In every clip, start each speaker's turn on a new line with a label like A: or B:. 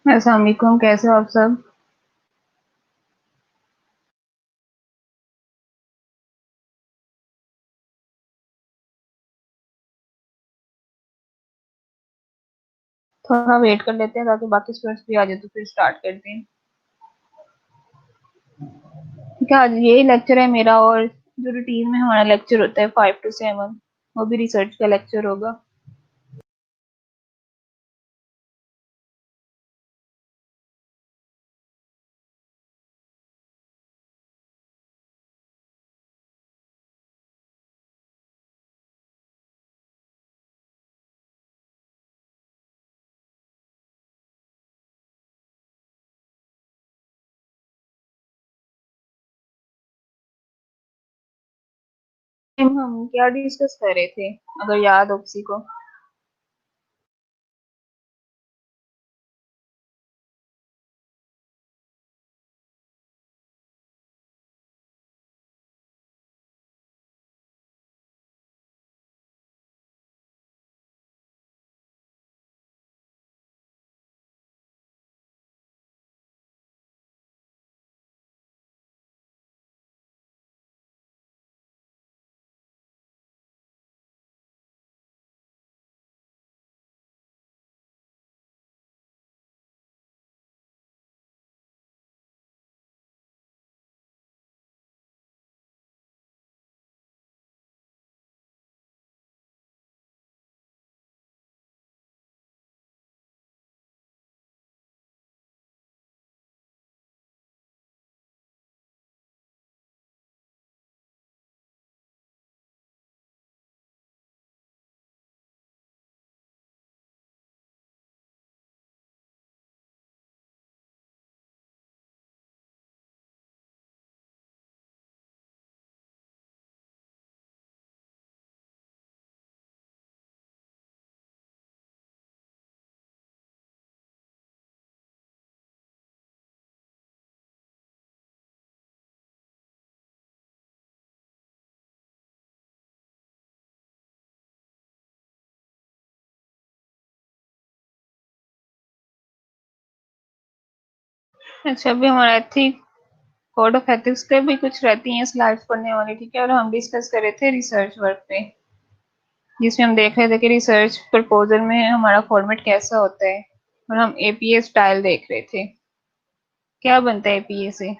A: अस्सलाम वालेकुम, कैसे हो आप सब? थोड़ा वेट कर लेते हैं ताकि बाकी स्टूडेंट्स भी आ जाए तो फिर स्टार्ट करते हैं। ठीक है, आज यही लेक्चर है मेरा और जो रूटीन में हमारा लेक्चर होता है 5 to 7 वो भी रिसर्च का लेक्चर होगा। हम क्या डिस्कस कर रहे थे, अगर याद हो किसी को? अच्छा, अभी हमारा एथिक कोड ऑफ एथिक्स पे भी कुछ रहती हैं स्लाइड्स पढ़ने वाली, ठीक है। और हम डिस्कस कर रहे थे रिसर्च वर्क पे, जिसमें हम देख रहे थे कि रिसर्च प्रपोजल में हमारा फॉर्मेट कैसा होता है। और हम एपीए स्टाइल देख रहे थे, क्या बनता है एपीए से।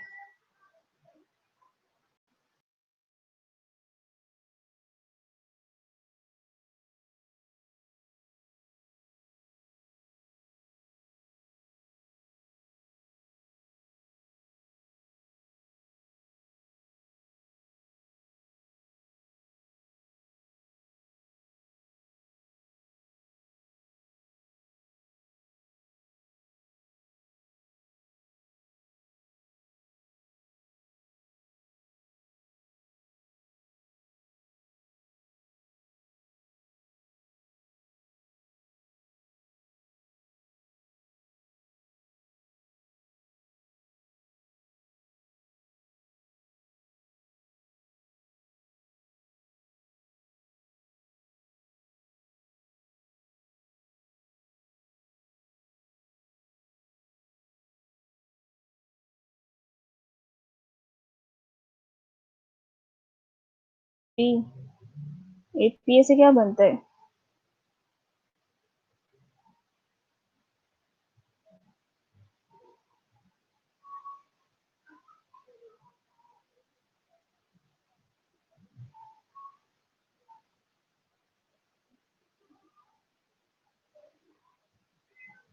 A: एपीए से क्या बनता है?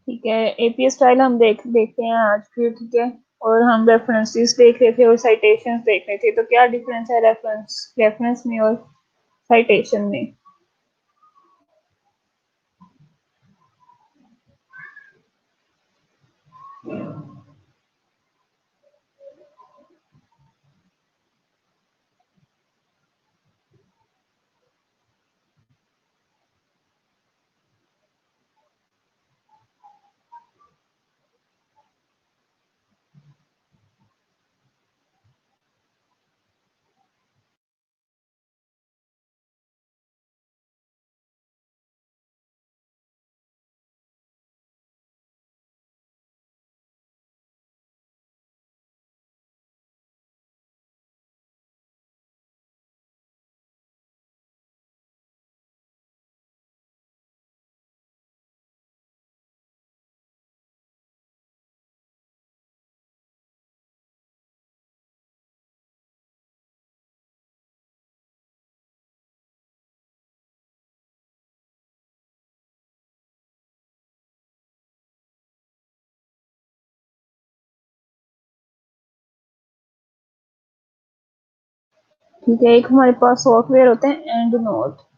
A: ठीक है, एपीए स्टाइल हम देखते हैं आज फिर, ठीक है। और हम रेफरेंसेस देख रहे थे और साइटेशंस देख रहे थे, तो क्या डिफरेंस है रेफरेंस रेफरेंस में और साइटेशन में? ठीक है, एक हमारे पास सॉफ्टवेयर होते हैं एंड नोट।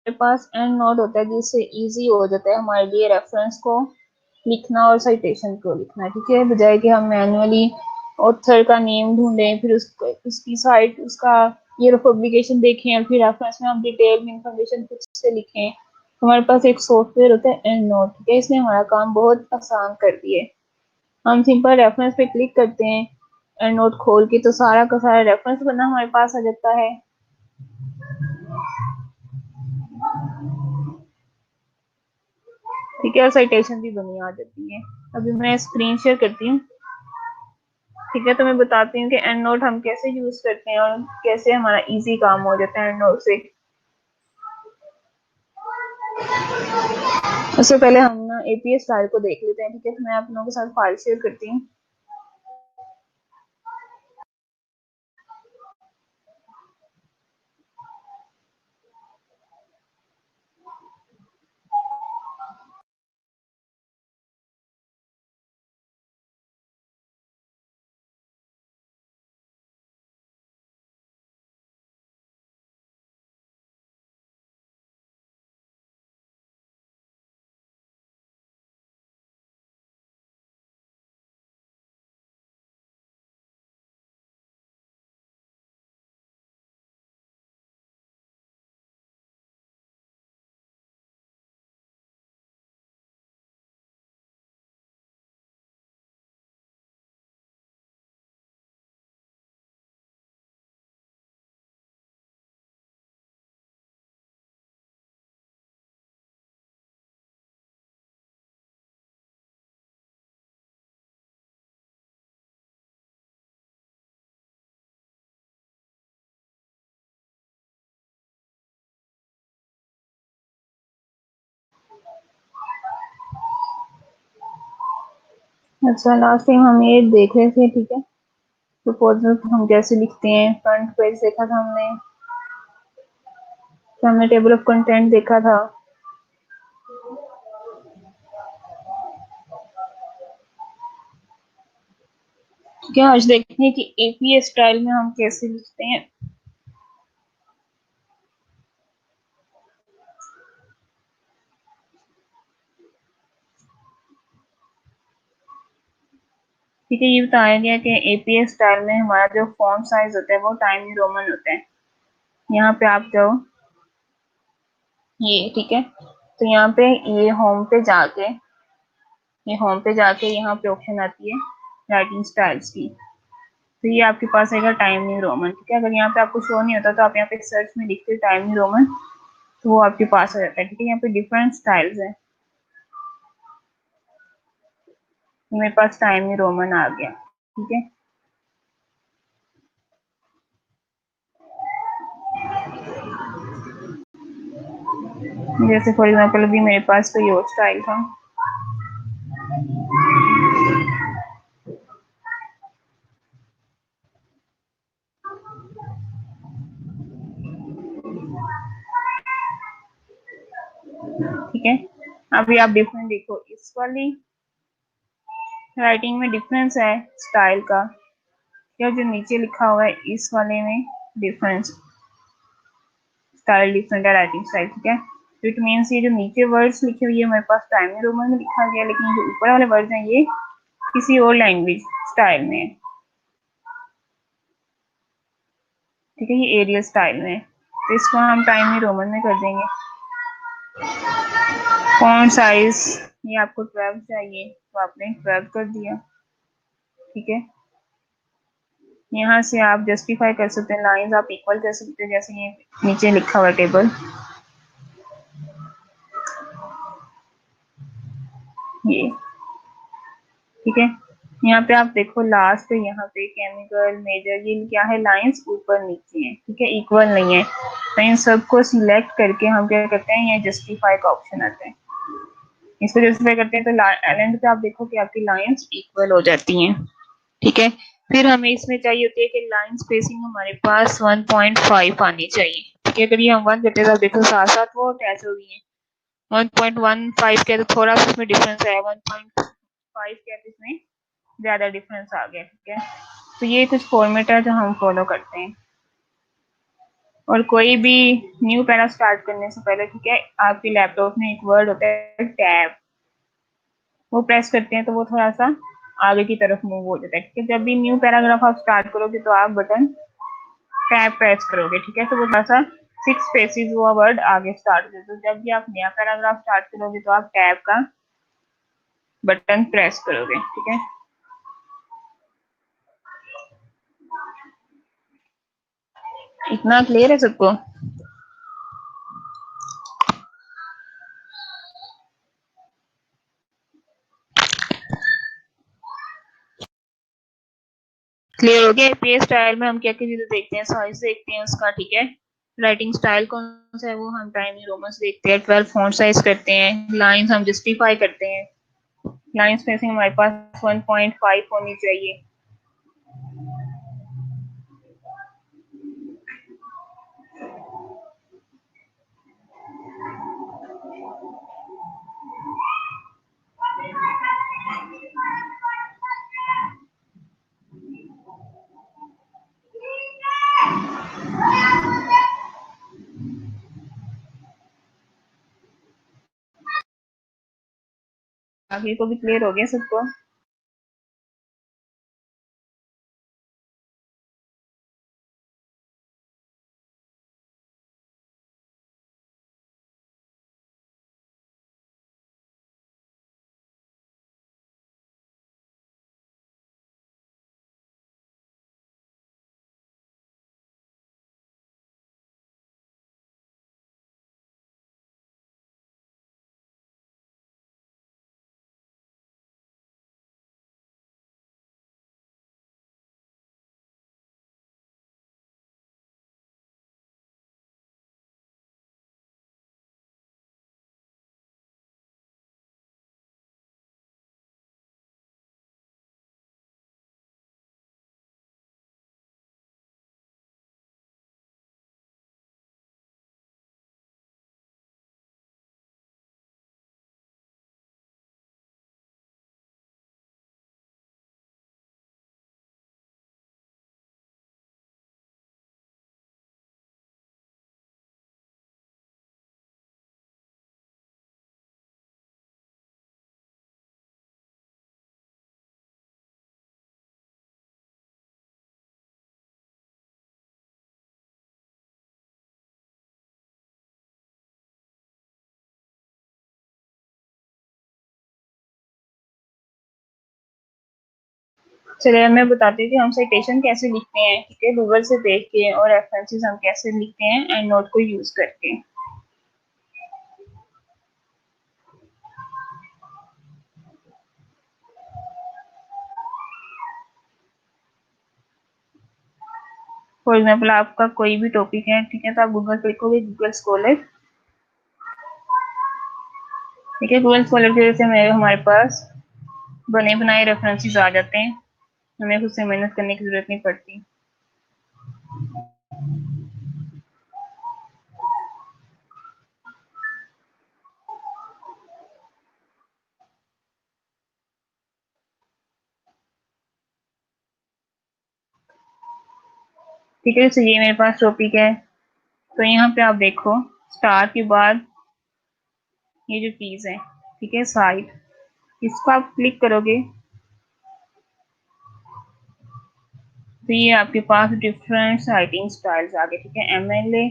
A: हमारे पास एंड नोट होता है जिससे इजी हो जाता है हमारे लिए रेफरेंस को लिखना और साइटेशन को लिखना, ठीक है, बजाय कि हम मैन्युअली ऑथर का नेम ढूंढें, फिर उसकी साइट, उसका ईयर ऑफ पब्लिकेशन देखें और फिर रेफरेंस में हम डिटेल में इंफॉर्मेशन खुद से लिखें। हमारे पास एक सॉफ्टवेयर होता है एंड नोट, ठीक है, इसने हमारा काम बहुत आसान कर दिए। हम सिंपल रेफरेंस पे क्लिक करते हैं, एंड नोट खोल के, तो सारा का सारा रेफरेंस बना हमारे पास आ जाता है। ठीक है, और साइटेशन भी बनी आ जाती है। अभी मैं स्क्रीन शेयर करती हूँ, ठीक है, तो मैं बताती हूँ कि एंड नोट हम कैसे यूज करते हैं और कैसे हमारा इजी काम हो जाता है एंड नोट से। उससे पहले हम ना एपीएस फाइल को देख लेते हैं, ठीक है, तो मैं आप लोगों के साथ फाइल शेयर करती हूँ। अच्छा, लास्ट टाइम हम ये देख रहे थे, ठीक है, प्रपोजल हम कैसे लिखते हैं। फ्रंट पेज देखा था हमने, तो हमने टेबल ऑफ कंटेंट देखा था। ठीक है, आज देखते हैं कि एपीएस स्टाइल में हम कैसे लिखते हैं। ठीक है, ये बताया गया कि एपीएस स्टाइल में हमारा जो फॉन्ट साइज होता है वो टाइम रोमन होता है। यहाँ पे आप जाओ, ये ठीक है, तो यहाँ पे ये होम पे जाके यहाँ पे ऑप्शन आती है राइटिंग स्टाइल्स की, तो ये आपके पास आएगा टाइम न्यू रोमन। ठीक है, अगर यहाँ पे आपको शो नहीं होता तो आप यहाँ पे सर्च में लिखते टाइम न्यू रोमन, तो वो आपके पास आ जाता है। ठीक है, यहाँ पे डिफरेंट स्टाइल्स है, मेरे पास टाइम न्यू रोमन आ गया। ठीक है, जैसे फॉर एग्जाम्पल अभी मेरे पास तो ये स्टाइल था। ठीक है, अभी आप डिफरेंट देखो, इस वाली राइटिंग में डिफरेंस है स्टाइल का, या जो नीचे लिखा हुआ है इस वाले में डिफरेंस, स्टाइल डिफरेंट है, राइटिंग स्टाइल। ठीक है, तो इट मीन्स ये जो नीचे वर्ड्स लिखे हुए मेरे पास टाइम रोमन में लिखा गया, लेकिन जो ऊपर वाले वर्ड्स हैं ये किसी और लैंग्वेज स्टाइल में है। ठीक है, ये एरियल स्टाइल में है, तो इसको हम टाइम रोमन में कर देंगे। फॉन्ट साइज, ये आपको 12 चाहिए तो आपने 12 कर दिया। ठीक है, यहाँ से आप जस्टिफाई कर सकते हैं, लाइंस आप इक्वल कर सकते हैं, जैसे ये नीचे लिखा हुआ टेबल, ये ठीक है, यहाँ पे आप देखो लास्ट यहाँ पे केमिकल मेजर ये क्या है, लाइंस ऊपर नीचे है, ठीक है, इक्वल नहीं है। तो इन सबको सिलेक्ट करके हम क्या करते हैं, ये जस्टिफाई का ऑप्शन आता है, इसको जस्टिफाई करते हैं तो एंड पे आप देखो कि आपकी लाइंस इक्वल हो जाती हैं, ठीक है। फिर हमें इसमें चाहिए होती है कि लाइन स्पेसिंग हमारे पास 1.5 आनी चाहिए, ठीक है। अगर ये हम 1 करते हैं तो देखो साथ साथ वो अटैच हो गई है। 1.15 के तो थोड़ा सा इसमें डिफरेंस है, 1.5 के तो इसमें ज्यादा डिफरेंस आ गया, ठीक है। तो ये कुछ फॉर्मेट है जो हम फॉलो करते हैं। और कोई भी न्यू पैरा स्टार्ट करने से पहले, ठीक है, आपके लैपटॉप में एक वर्ड होता है टैब, वो प्रेस करते हैं तो वो थोड़ा सा आगे की तरफ मूव हो जाता है, ठीक है। जब भी न्यू पैराग्राफ आप स्टार्ट करोगे तो आप बटन टैब प्रेस करोगे, ठीक है, तो वो थोड़ा सा 6 स्पेसिस हुआ वर्ड आगे स्टार्ट हो जाता है। तो जब भी आप नया पैराग्राफ स्टार्ट करोगे तो आप टैब का बटन प्रेस करोगे, ठीक है। इतना क्लियर है सबको? क्लियर हो गया? पे स्टाइल में हम क्या क्या चीजें देखते हैं, साइज देखते हैं उसका, ठीक है। राइटिंग स्टाइल कौन सा है वो हम टाइम न्यू रोमन्स देखते हैं। 12 फॉन्ट साइज करते हैं। लाइंस हम जस्टिफाई करते हैं। लाइन स्पेसिंग हमारे पास 1.5 होनी चाहिए। आगे को भी क्लियर हो गया सबको? चलिए मैं बताती हूँ कि हम साइटेशन कैसे लिखते हैं, ठीक है, गूगल से देख के, और रेफरेंसेस हम कैसे लिखते हैं एंड नोट को यूज करके। फॉर एग्जाम्पल आपका कोई भी टॉपिक है, ठीक है, तो आप गूगल पे लिखोगे गूगल स्कॉलर, ठीक है। गूगल स्कॉलर की वजह से हमारे पास बने बनाए रेफरेंसेस आ जाते हैं, हमें खुद से मेहनत करने की जरूरत नहीं पड़ती। ठीक है, जैसे ये मेरे पास टॉपिक है, तो यहाँ पे आप देखो स्टार के बाद ये जो चीज है, ठीक है, साइट, इसको आप क्लिक करोगे तो ये आपके पास डिफरेंट राइटिंग स्टाइल्स आ गए, ठीक है। एमएलए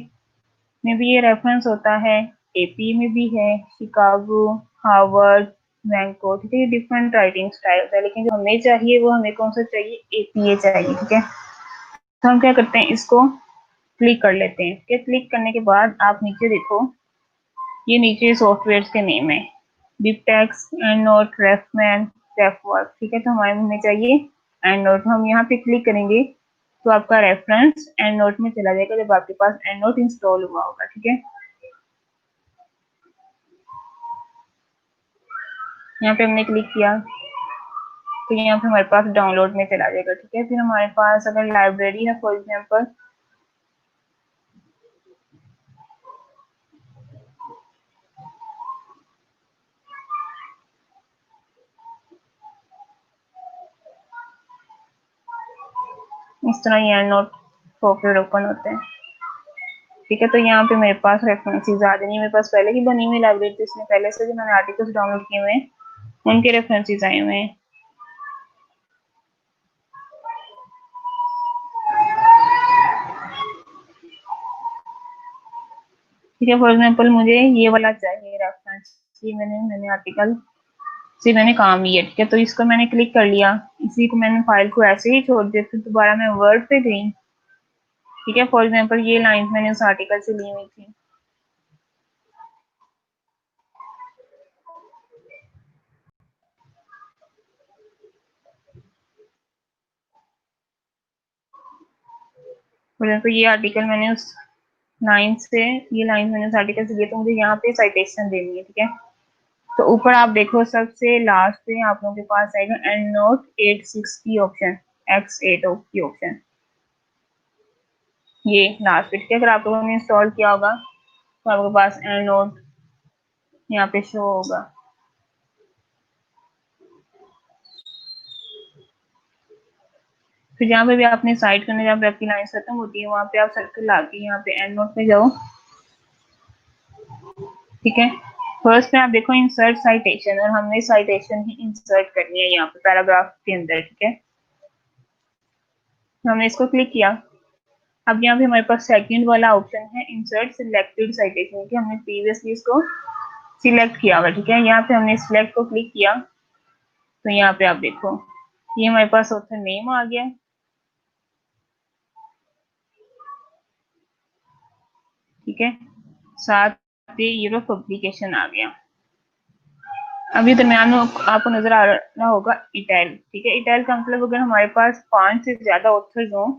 A: में भी ये रेफरेंस होता है, एपी में भी है, शिकागो, हार्वर्ड, वैंको, ठीक है, ये डिफरेंट राइटिंग स्टाइल्स है। लेकिन जो हमें चाहिए वो हमें कौन सा चाहिए, एपीए चाहिए, ठीक है। तो हम क्या करते हैं, इसको क्लिक कर लेते हैं, ठीक है। क्लिक करने के बाद आप नीचे देखो, ये नीचे सॉफ्टवेयर के नेम है, BibTeX, EndNote, RefMan, RefWorks, ठीक है। तो हमें चाहिए एंड नोट, हम यहाँ पे क्लिक करेंगे तो आपका रेफरेंस एंड नोट में चला जाएगा जब आपके पास एंड नोट इंस्टॉल हुआ होगा, ठीक है। यहाँ पे हमने क्लिक किया तो यहाँ पे हमारे पास डाउनलोड में चला जाएगा, ठीक है। फिर हमारे पास अगर लाइब्रेरी है फॉर एग्जाम्पल, इस तरह ये एंड नोट सॉफ्टवेयर ओपन होते हैं, ठीक है। तो यहाँ पे मेरे पास रेफरेंसेस आ जाएंगे, मेरे पास पहले की बनी हुई लाइब्रेरी थी, इसमें पहले से जो मैंने आर्टिकल्स डाउनलोड किए हुए हैं उनके रेफरेंसेस आए हुए हैं, ठीक है। फॉर एग्जाम्पल मुझे ये वाला चाहिए रेफरेंस, ये मैंने आर्टिकल से मैंने काम लिया, ठीक है। तो इसको मैंने क्लिक कर लिया, इसी को मैंने फाइल को ऐसे ही छोड़ दिया, फिर दोबारा मैं वर्ड पे गई, ठीक है। फॉर एग्जाम्पल ये लाइन मैंने उस आर्टिकल से ली हुई थी, फॉर एग्जाम्पल ये आर्टिकल मैंने उस लाइन से, ये लाइन मैंने उस आर्टिकल से लिया, तो मुझे यहाँ पे साइटेशन देनी है, ठीक है। तो ऊपर आप देखो सबसे लास्ट पे आप लोगों के पास आएगा एंड नोट 86 की ऑप्शन, X8 की ऑप्शन, ये लास्ट पे, ठीक है। अगर आप लोगों ने इंस्टॉल किया होगा तो आपके पास एंड नोट यहाँ पे शो होगा, फिर जहाँ पे भी आपने साइट करना, जहाँ पे आपकी लाइन खत्म होती है वहां पे आप सर्कल ला के यहाँ पे एंड नोट पे जाओ, ठीक है। फर्स्ट में आप देखो इंसर्ट साइटेशन, और हमने साइटेशन ही इंसर्ट करनी है यहाँ पे पैराग्राफ के अंदर, ठीक है। हमने इसको क्लिक किया, अब यहाँ पे हमारे पास सेकंड वाला ऑप्शन है इंसर्ट सिलेक्टेड साइटेशन, कि हमने प्रीवियसली इसको सिलेक्ट किया हुआ, ठीक है। यहाँ पे हमने सिलेक्ट को क्लिक किया तो यहाँ पे आप देखो ये हमारे पास ऑथर नेम आ गया, ठीक है। साथ ही ईयर ऑफ पब्लिकेशन आ गया। अभी दरमियान में आपको नजर आ रहा होगा इटैल, ठीक है। इटैल का मतलब अगर हमारे पास 5 से ज्यादा ऑथर्स हों,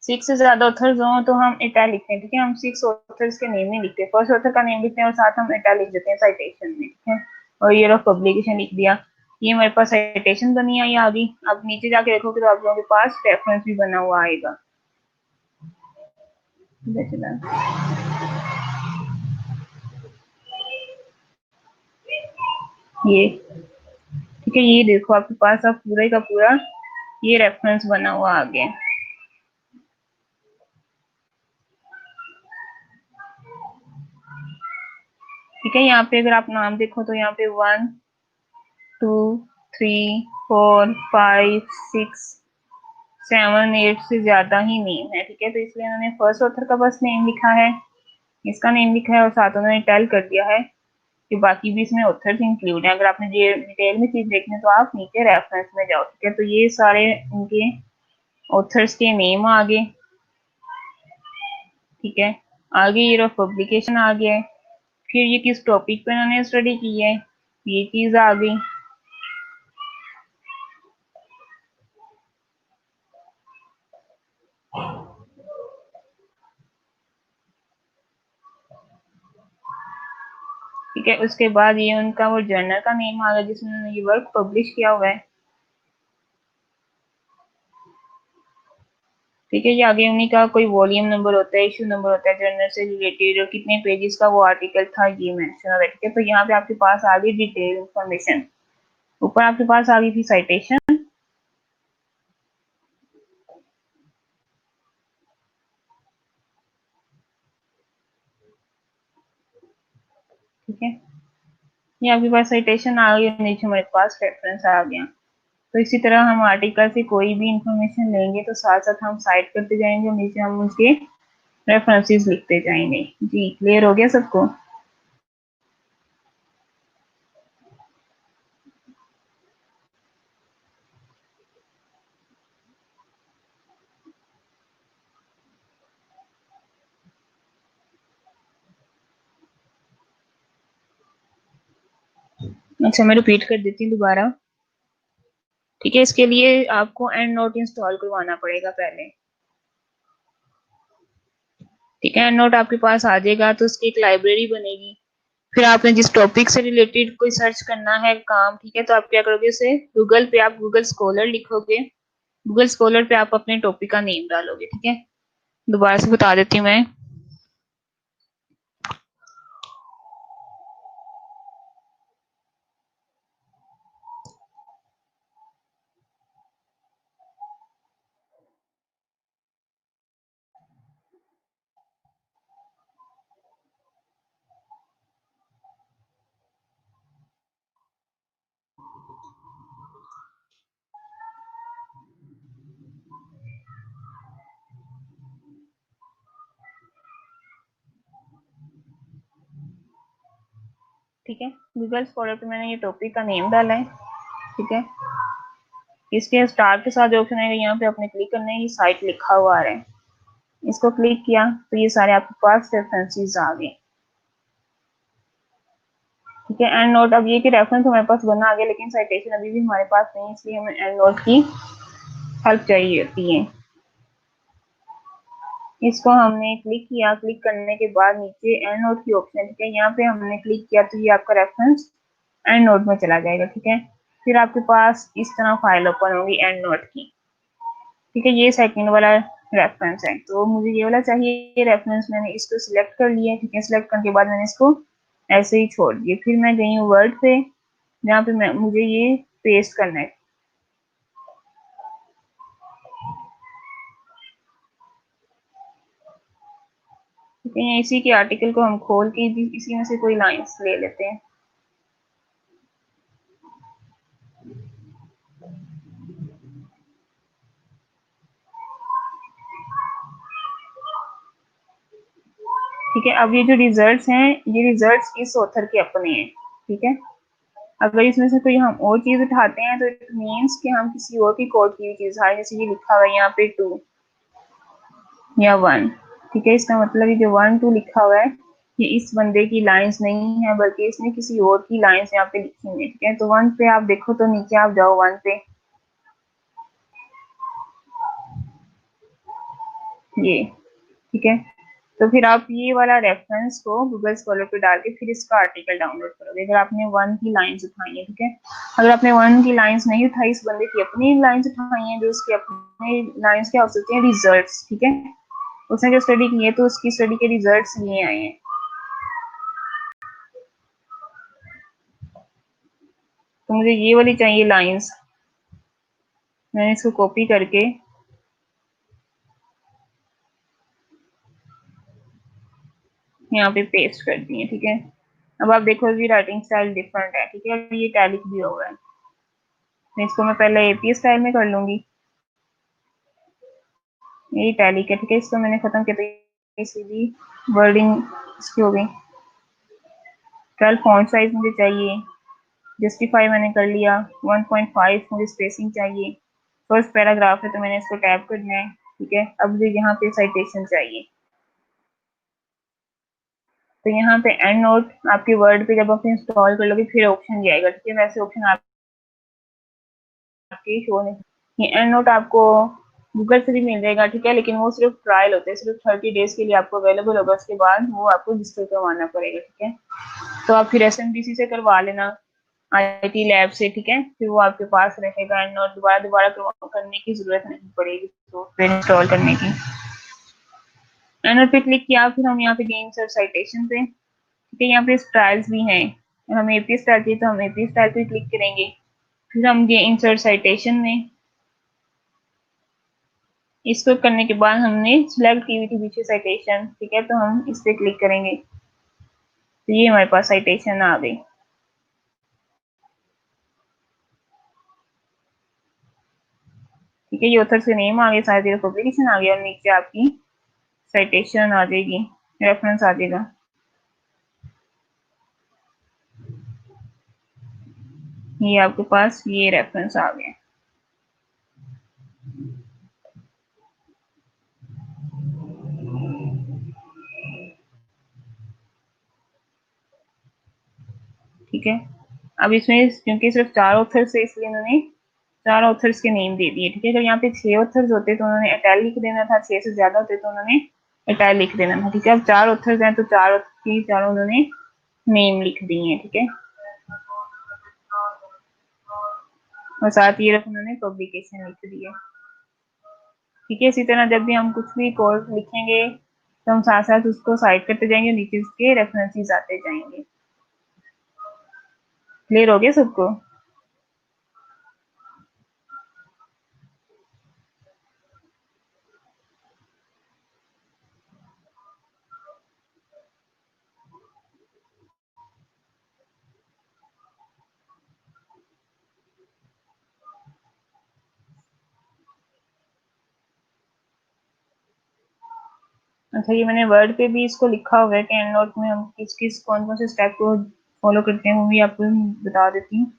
A: 6 से ज्यादा ऑथर्स हों तो हम इटैल लिखते हैं, ठीक है। हम 6 ऑथर्स के नेम नहीं लिखते, फर्स्ट ऑथर का नेम लिखते हैं और साथ हम इटैल लिख देते हैं साइटेशन में, ठीक है। और ईयर ऑफ पब्लिकेशन लिख दिया, ये हमारे पास साइटेशन बनी आई आ गई। अब नीचे जाके देखोगे तो आप लोगों के पास रेफरेंस भी बना हुआ आएगा, ये, ठीक है। ये देखो आपके पास अब पूरे का पूरा ये रेफरेंस बना हुआ आ गया, ठीक है। यहाँ पे अगर आप नाम देखो तो यहाँ पे 1 2 3 4 5 6 7 8 से ज्यादा ही नेम है, ठीक है। तो इसलिए उन्होंने फर्स्ट ऑथर का बस नेम लिखा है, इसका नेम लिखा है और साथ उन्होंने टेल कर दिया है कि बाकी भी इसमें ऑथर्स इंक्लूड है। अगर आपने ये डिटेल में चीज देखनी है तो आप नीचे रेफरेंस में जाओ, ठीक है। तो ये सारे उनके ऑथर्स के नेम आ गए, ठीक है। आगे ईयर ऑफ पब्लिकेशन आ गया है, फिर ये किस टॉपिक पे उन्होंने स्टडी की है ये चीज आ गई, ठीक है। उसके बाद ये उनका वो जर्नल का नेम आ गया जिसमें उन्होंने ये वर्क पब्लिश किया हुआ है, ठीक है। ये आगे उन्हीं का कोई वॉल्यूम नंबर होता है, इशू नंबर होता है, जर्नल से रिलेटेड और कितने पेजेस का वो आर्टिकल था ये मेंशन होता है, ठीक है। तो यहाँ पे आपके पास आ गई डिटेल इंफॉर्मेशन, ऊपर आपके पास आ गई थी साइटेशन, ठीक है। ये आपके पास साइटेशन आ गई, नीचे हमारे पास रेफरेंस आ गया। तो इसी तरह हम आर्टिकल से कोई भी इंफॉर्मेशन लेंगे तो साथ साथ हम साइट करते जाएंगे, नीचे हम उसके रेफरेंसेस लिखते जाएंगे। जी क्लियर हो गया सबको? अच्छा, मैं रिपीट कर देती हूँ दोबारा। ठीक है, इसके लिए आपको एंड नोट इंस्टॉल करवाना पड़ेगा पहले। ठीक है, एंड नोट आपके पास आ जाएगा तो उसकी एक लाइब्रेरी बनेगी। फिर आपने जिस टॉपिक से रिलेटेड कोई सर्च करना है काम, ठीक है, तो आप क्या करोगे, उसे गूगल पे आप गूगल स्कॉलर लिखोगे। गूगल स्कॉलर पे आप अपने टॉपिक का नेम डालोगे। ठीक है, दोबारा से बता देती हूँ मैं। ठीक है, गूगल स्कॉलर पे मैंने ये टॉपिक का नेम डाला है। ठीक है, इसके स्टार के साथ जो ऑप्शन है यहाँ पे आपने क्लिक करना है, ये साइट लिखा हुआ आ रहा है। इसको क्लिक किया तो ये सारे आपके पास रेफरेंसेस आ गए। ठीक है, एंड नोट, अब ये कि रेफरेंस हमारे पास बना आ गया, लेकिन साइटेशन अभी भी हमारे पास नहीं है, इसलिए हमें एंड नोट की हेल्प चाहिए होती है। इसको हमने क्लिक किया, क्लिक करने के बाद नीचे एंड नोट की ऑप्शन है। ठीक है, यहाँ पे हमने क्लिक किया तो ये आपका रेफरेंस एंड नोट में चला जाएगा। ठीक है, फिर आपके पास इस तरह फाइल ओपन होगी एंड नोट की। ठीक है, ये सेकंड वाला रेफरेंस है, तो मुझे ये वाला चाहिए रेफरेंस। मैंने इसको सिलेक्ट कर लिया। ठीक है, सिलेक्ट करने के बाद मैंने इसको ऐसे ही छोड़ दिया। फिर मैं गई हूँ वर्ड पे, जहाँ पे मुझे ये पेस्ट करना है। ठीक है, इसी के आर्टिकल को हम खोल के इसी में से कोई लाइंस ले लेते हैं। ठीक है, अब ये जो रिजल्ट्स हैं, ये रिजल्ट्स इस ऑथर के अपने हैं। ठीक है, अगर इसमें से कोई हम और चीज उठाते हैं तो इट मीन्स कि हम किसी और की कोड की चीज उठा रहे हैं। जैसे ये लिखा हुआ है यहाँ पे 2 या 1। ठीक है, इसका मतलब ये जो 1 2 लिखा हुआ है, ये इस बंदे की लाइंस नहीं है, बल्कि इसने किसी और की लाइंस यहाँ पे लिखी हुई है। ठीक है, तो 1 पे आप देखो, तो नीचे आप जाओ 1 पे, ये। ठीक है, तो फिर आप ये वाला रेफरेंस को गूगल स्कॉलर पे डाल के फिर इसका आर्टिकल डाउनलोड करोगे, अगर आपने 1 की लाइंस उठाई है। ठीक है, अगर आपने 1 की लाइंस नहीं उठाई, इस बंदे की अपनी लाइंस उठाई है, जो उसके अपने लाइंस क्या हो सकते हैं, रिजल्ट्स। ठीक है, उसने जो स्टडी की है तो उसकी स्टडी के रिजल्ट्स ये आए हैं। तो मुझे ये वाली चाहिए लाइंस, मैंने इसको कॉपी करके यहाँ पे पेस्ट कर दी है। ठीक है, अब आप देखो कि राइटिंग स्टाइल डिफरेंट है। ठीक है, ये टैलिक भी होगा, तो इसको मैं पहले एपी स्टाइल में कर लूंगी। ये टैलिक है। ठीक है, इसको मैंने खत्म कर दिया, सीधी वर्डिंग इसकी हो गई। 12 फॉन्ट साइज मुझे चाहिए, जस्टिफाई मैंने कर लिया। 1.5 मुझे स्पेसिंग चाहिए। फर्स्ट पैराग्राफ है तो मैंने इसको टैप करना है। ठीक है, अब मुझे यहाँ पे साइटेशन चाहिए, तो यहाँ पे एंड नोट आपके वर्ड पे जब आप इंस्टॉल कर लोगे फिर ऑप्शन ये आएगा। ठीक है, वैसे ऑप्शन आपके शो नहीं। ये एंड नोट आपको गूगल से भी मिल जाएगा। ठीक है, लेकिन वो सिर्फ ट्रायल होते हैं, सिर्फ 30 डेज के लिए आपको अवेलेबल होगा, उसके बाद वो आपको रजिस्टर करवाना पड़ेगा। ठीक है, तो आप फिर एसएमडीसी से करवा लेना, आईटी लैब से। ठीक है, फिर वो आपके पास रहेगा एंड नोट दोबारा दोबारा करने की जरूरत नहीं पड़ेगी सॉफ्टवेयर इंस्टॉल करने की। एंड नोट पे क्लिक किया, फिर हम यहाँ पे गए इंसर्ट साइटेशन पे। ठीक है, यहाँ पे स्टाइल्स भी हैं, हम एपी स्टाइल चाहिए तो हम एपी स्टाइल पे क्लिक करेंगे। फिर हम गए इंसर्ट साइटेशन में, इसको करने के बाद हमने सिलेक्ट की हुई थी पीछे साइटेशन। ठीक है, तो हम इस पे क्लिक करेंगे, तो ये हमारे पास साइटेशन आ गई। ठीक है, ये ऑथर से नेम आ गया, साथ ही पब्लिकेशन आ गया, और नीचे आपकी साइटेशन आ जाएगी, रेफरेंस आ जाएगा। ये आपके पास ये रेफरेंस आ गया। ठीक है, अब इसमें क्योंकि सिर्फ 4 ऑथर्स है इसलिए उन्होंने 4 ऑथर्स के नेम दे दिए, ठीक है। अगर यहाँ पे 6 ऑथर्स होते तो उन्होंने इटैलिक लिख देना था, 6 से ज्यादा होते तो उन्होंने इटैलिक लिख देना था, ठीक है। अब 4 ऑथर्स हैं तो 4 की चारों उन्होंने नेम लिख दिए हैं, ठीक है। और साथ ही उन्होंने पब्लिकेशन लिख दी है, ठीक है। इसी तरह जब भी हम कुछ भी कोड लिखेंगे तो हम साथ साथ उसको साइड करते जाएंगे, नीचे उसके रेफरेंसेस आते जाएंगे। क्लियर हो गया सबको? अच्छा, ये मैंने वर्ड पे भी इसको लिखा हुआ है कि एंड नोट में हम किस किस कौन कौन से स्टेप को फॉलो करते हैं, वो भी आपको बता देती हूँ।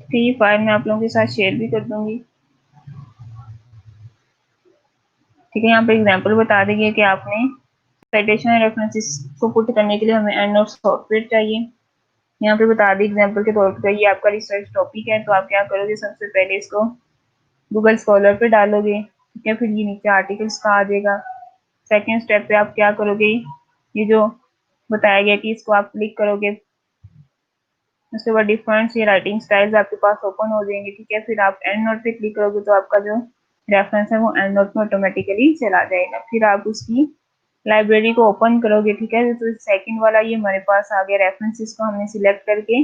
A: तो ये फाइल मैं आप लोगों के साथ शेयर भी कर दूंगी, ठीक है। यहाँ पे एग्जाम्पल बता देंगे कि आपने साइटेशन और रेफरेंसेस को पुट करने के लिए हमें एंड नोट सॉफ्टवेयर चाहिए। यहाँ पे बता दी एग्जाम्पल के तौर पर, ये आपका रिसर्च टॉपिक है तो आप क्या करोगे, सबसे पहले इसको गूगल स्कॉलर पे डालोगे, ठीक है। फिर ये नीचे आर्टिकल्स का आ जाएगा। सेकेंड स्टेप पे आप क्या करोगे, ये जो बताया गया कि इसको आप क्लिक करोगे, उसके बाद डिफरेंट ये राइटिंग स्टाइल्स आपके पास ओपन हो जाएंगे, ठीक है। फिर आप एंड नोट पे क्लिक करोगे तो आपका जो रेफरेंस है वो एंड नोट में ऑटोमेटिकली चला जाएगा। फिर आप उसकी लाइब्रेरी को ओपन करोगे, ठीक है। तो सेकंड वाला ये हमारे पास आ गया, रेफरेंसेस को हमने सिलेक्ट करके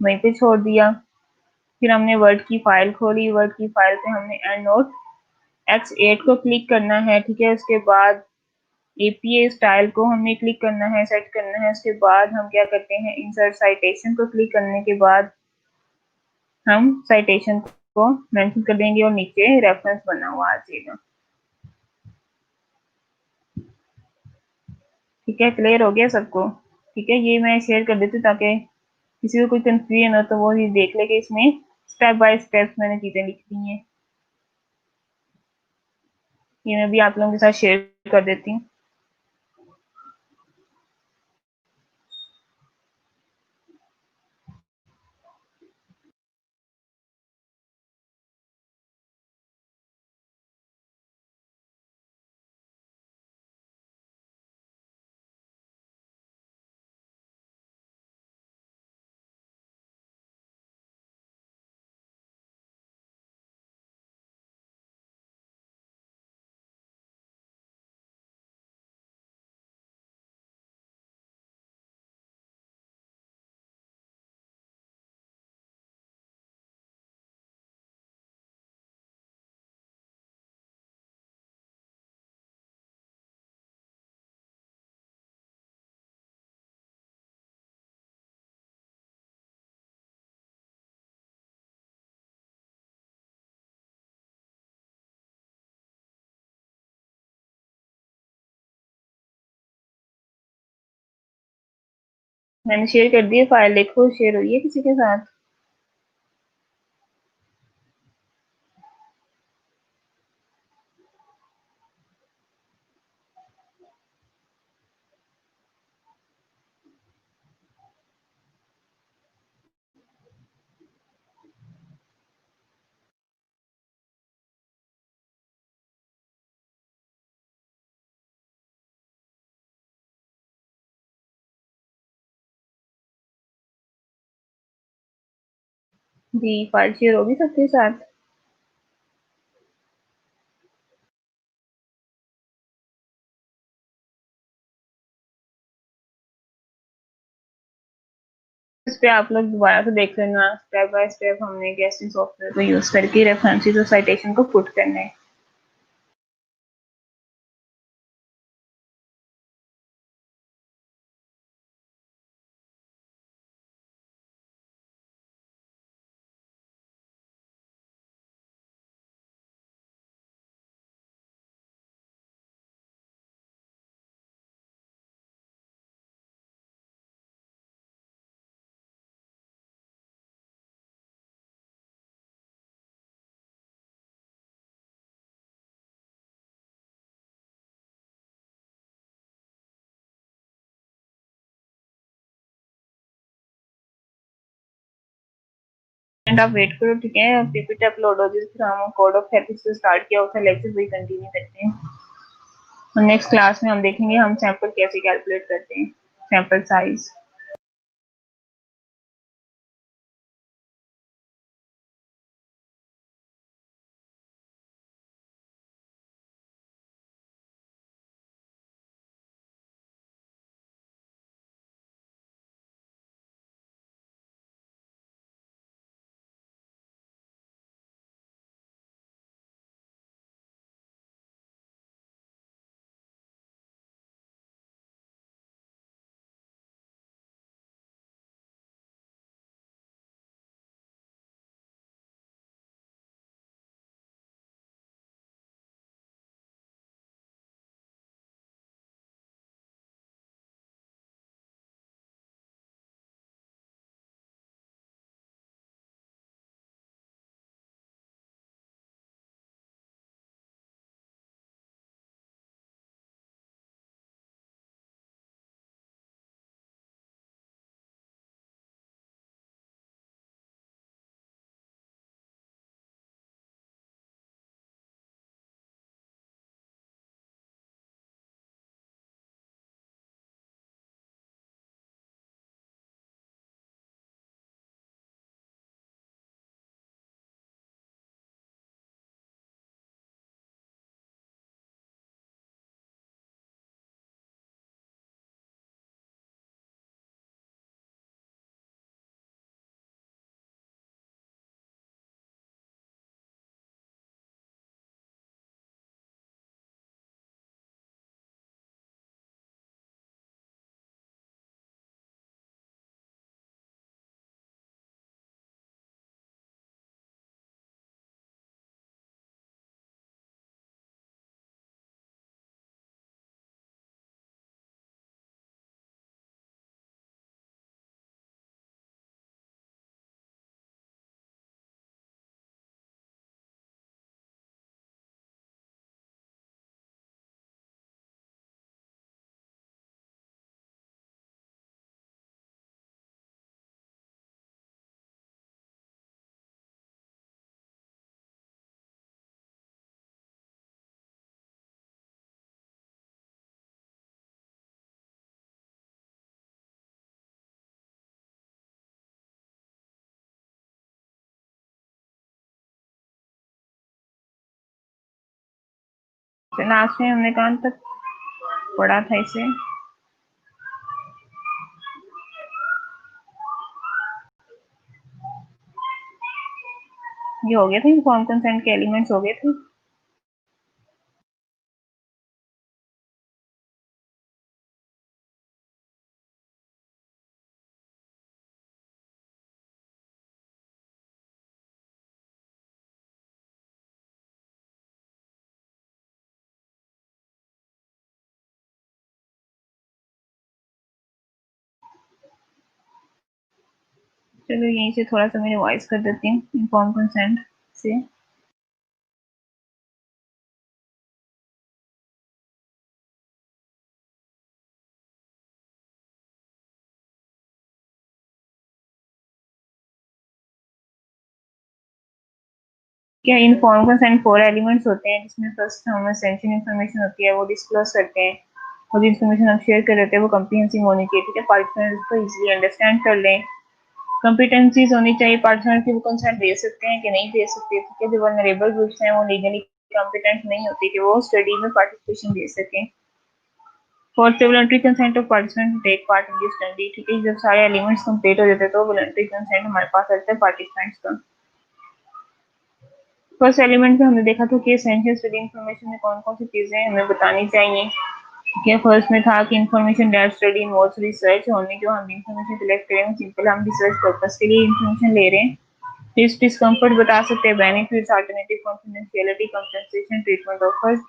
A: वहीं पे छोड़ दिया। फिर हमने वर्ड की फाइल खोली, वर्ड की फाइल पे हमने एंड नोट X8 को क्लिक करना है, ठीक है। उसके बाद एपीए स्टाइल को हमने क्लिक करना है, सेट करना है। उसके बाद हम क्या करते हैं, इंसर्ट साइटेशन को क्लिक करने के बाद हम साइटेशन को मेंशन कर देंगे और नीचे रेफरेंस बना हुआ आ जाएगा, ठीक है। क्लियर हो गया सबको? ठीक है, ये मैं शेयर कर देती हूँ ताकि किसी को कोई कंफ्यूजन हो तो वो ही देख ले कि इसमें स्टेप बाय स्टेप मैंने चीजें लिख दी हैं। ये मैं भी आप लोगों के साथ शेयर कर देती हूँ। मैंने शेयर कर दी है फाइल, देखो शेयर हुई है किसी के साथ? जी, फाइल शेयर होगी सबके साथ? इस पे आप लोग दोबारा से देख लेना, स्टेप बाय स्टेप हमने कैसे सॉफ्टवेयर को यूज करके रेफरेंसेस और साइटेशन को पुट करना है। मिनट आप वेट करो, ठीक है। पीपीटी अपलोड हो जाए, फिर हम कोड ऑफ एथिक्स से स्टार्ट किया होता है लेक्चर, वही कंटिन्यू करते हैं। और नेक्स्ट क्लास में हम देखेंगे हम सैंपल कैसे कैलकुलेट करते हैं, सैंपल साइज। लास्ट में हमने कहाँ तक पढ़ा था इसे? ये हो गया था, इनफॉर्म कंसेंट के एलिमेंट्स हो गए थे। चलो यहीं से थोड़ा सा मैं रिवाइज कर देती हूँ इनफॉर्म कंसेंट से। क्या इनफॉर्म कंसेंट 4 एलिमेंट्स होते हैं, जिसमें फर्स्ट हम एसेंशियल इन्फॉर्मेशन होती है वो डिस्क्लोज करते हैं, और जो इन्फॉर्मेशन हम शेयर कर देते हैं वो कंप्रीहेंसिव होनी चाहिए, ठीक है। पार्टनर को इजीली अंडरस्टैंड कर लें। कॉम्पिटेंसीज होनी चाहिए, पार्टनर की वो कंसेंट दे सकते हैं कि नहीं दे सकते, ठीक है। जो वल्नरेबल ग्रुप्स हैं वो लीगली कॉम्पिटेंट नहीं होती कि वो स्टडी में पार्टिसिपेशन दे सकें। For voluntary consent of participant take part in the study, ठीक है। जब सारे एलिमेंट्स कंप्लीट हो जाते हैं तो वॉलंटरी कंसेंट हमारे पास आता है पार्टिसिपेंट्स का। फर्स्ट एलिमेंट में हमने देखा था कि एसेंशियल स्टडी इन्फॉर्मेशन में कौन कौन सी चीजें हमें बतानी चाहिए, ठीक है। फर्स्ट में था कि information that study involves research, only जो हम इन्फॉर्मेशन सिलेक्ट करें सिंपल हम रिसर्च पर्पस के लिए इन्फॉर्मेशन ले रहे हैं। रिस्क डिस्कम्फर्ट बता सकते हैं, benefits, alternative, confidentiality, compensation, treatment offers,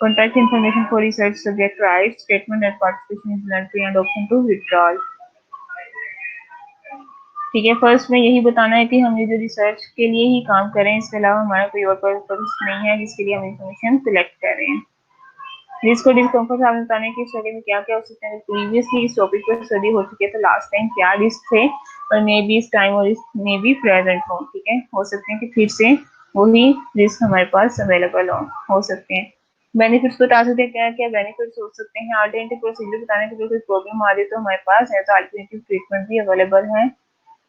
A: contact information for research subject, right, statement that participation is voluntary and option to withdrawal, ठीक है। फर्स्ट में यही बताना है कि हम ये जो रिसर्च के लिए ही काम कर रहे हैं, इसके अलावा हमारा कोई और पर्पस नहीं है जिसके लिए हम इन्फॉर्मेशन सिलेक्ट कर रहे हैं। रिस्क और डिस्कम्फर्ट आपने बताने की स्टडी में क्या क्या हो सकते हैं। प्रीवियसली इस टॉपिक पर स्टडी हो चुकी है, तो लास्ट टाइम क्या रिस्क थे और मे बी इस टाइम और मे बी प्रेजेंट हो, ठीक है। हो सकते हैं कि फिर से वही रिस्क हमारे पास अवेलेबल हो सकते हैं। बेनिफिट्स बता सकते हैं, क्या क्या बेनिफिट्स हो सकते हैं। अल्टरनेटिव प्रोसीजर बताने के लिए कोई प्रॉब्लम आ रही है तो हमारे पास है, तो अल्टरनेटिव ट्रीटमेंट भी अवेलेबल है।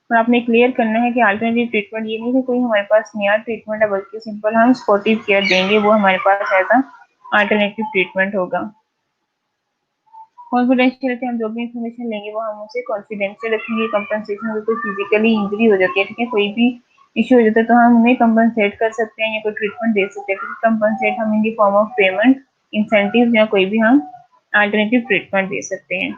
A: और आपने क्लियर करना है कि अल्टरनेटिव ट्रीटमेंट ये नहीं कि कोई हमारे पास नया ट्रीटमेंट है, बल्कि सिंपल हम सपोर्टिव केयर देंगे, वो हमारे पास ऐसा अल्टरनेटिव ट्रीटमेंट होगा। कॉन्फिडेंशियलिटी, हम जो भी इंफॉर्मेशन लेंगे वो हम उसे कॉन्फिडेंशियल रखेंगे। कंपनसेशन, अगर कोई फिजिकली इंजरी हो जाती है, ठीक है, कोई भी इश्यू हो जाता है, तो हम उन्हें कंपनसेट कर सकते हैं या कोई ट्रीटमेंट दे सकते हैं। कंपनसेट हम in the form of payment, incentive या कोई भी हम अल्टरनेटिव ट्रीटमेंट दे सकते हैं।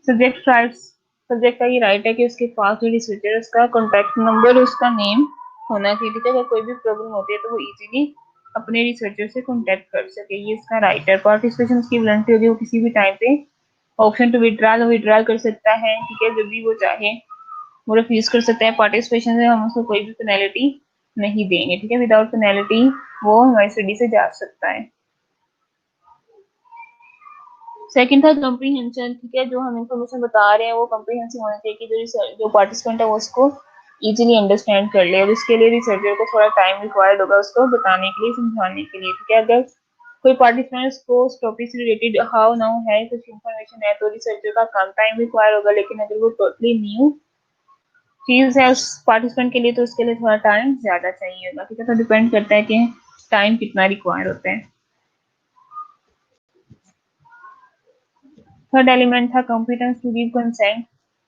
A: सब्जेक्ट राइट्स, सब्जेक्ट का ये राइट है कि उसके पास जो रिसर्चर, उसका कॉन्टैक्ट नंबर, उसका नेम होना चाहिए, ठीक है। अगर कोई भी प्रॉब्लम होती है तो वो इजीली अपने रिसर्चर से कॉन्टैक्ट कर सके, ये इसका राइट है। पार्टिसिपेशन उसकी वॉलंटरी होगी, वो किसी भी टाइम पे ऑप्शन टू विड्रॉल कर सकता है, ठीक है। जब भी वो चाहे वो रिफ्यूज कर सकता है। पार्टिसिपेशन से हम उसको कोई भी पेनल्टी नहीं देंगे, ठीक है। विदाउट पेनल्टी वो हमारी स्टडी से जा सकता है। सेकंड था कम्प्रीहेंशन, ठीक है। जो हम इंफॉर्मेशन बता रहे हैं वो कम्प्रीहेंसिव होना चाहिए कि जो पार्टिसिपेंट है वो उसको इजीली अंडरस्टैंड कर ले, और इसके लिए रिसर्चर को थोड़ा टाइम रिक्वायर्ड होगा उसको बताने के लिए, समझाने के लिए, ठीक है। अगर कोई पार्टिसिपेंट को उस टॉपिक से रिलेटेड हाउ नाउ है, कुछ इन्फॉर्मेशन है, तो रिसर्चर का कम टाइम रिक्वायर होगा। लेकिन अगर वो टोटली न्यू चीज है उस पार्टिसिपेंट के लिए, तो उसके लिए थोड़ा टाइम ज्यादा चाहिए होगा, ठीक है। तो डिपेंड करता है कि टाइम कितना रिक्वायर होता है। थर्ड एलिमेंट था कॉम्पिटेंस टू गिव कंसेंट,